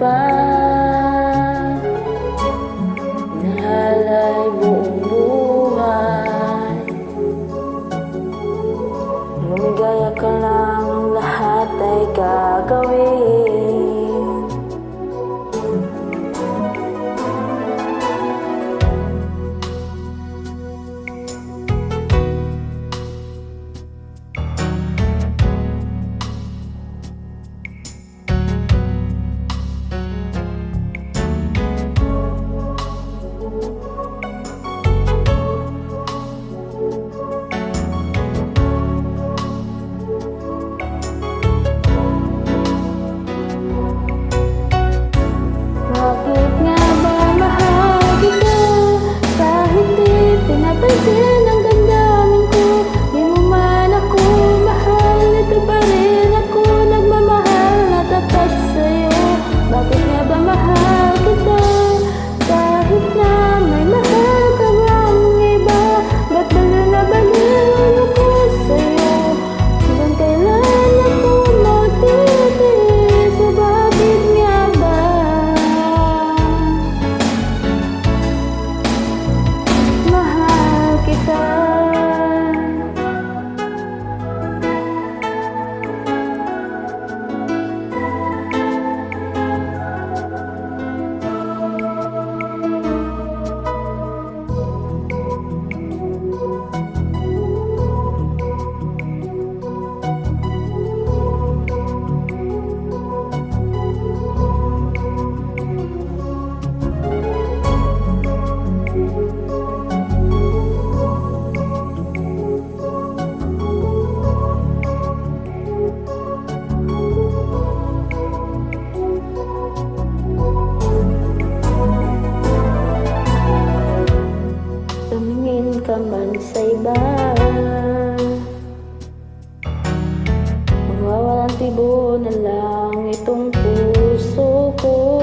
iba, nahalay buong buhay. Lumigaya ka lang, lahat ay gagawin. Pinapansin ang damdamin ko, di mo man ako mahal, ito pa rin ako nagmamahal na tapat sa'yo. Bakit nga ba mahal kita? Kahit na may mahal ka ngang iba, ba't baliw na baliw ako sa'yo? Hanggang kailan ako magtitiis? O bakit nga ba? Mahal kita. Tumingin ka man sa iba, mawawalang tibo na lang itong puso ko.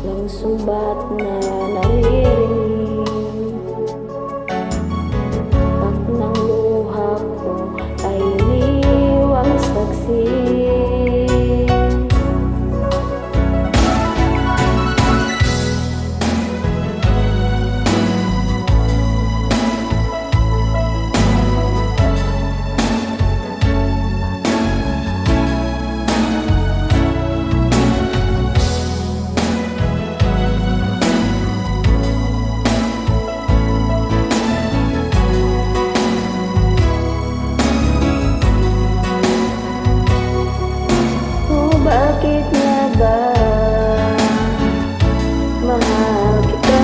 Lang sumbat na naririnig, at ng luha ko ay iniwang saksi. Bakit nga ba mahal kita?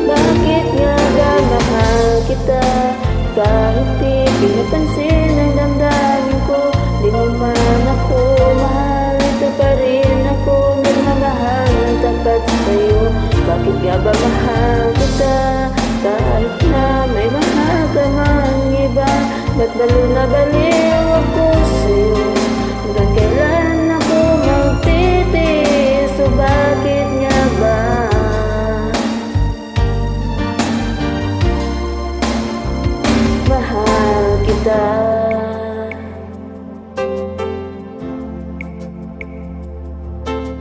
Bakit nga ba mahal kita? Kahit di pinapansin ang damdamin ko, di mo man ako mahal, ito pa rin ako nagmamahal ng tapat sa'yo. Bakit nga ba mahal kita? Kahit na may mahal ka mang iba, ba't baliw na baliw ako sa'yo? Hanggang kailan ako magtitiis? O bakit nga ba? Mahal kita.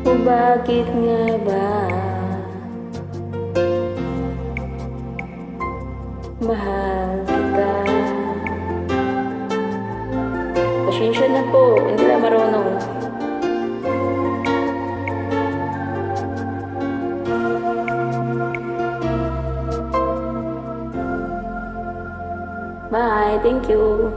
O bakit nga ba? Mahal kita. Pasensya na po, hindi lang marunong. Bye, thank you.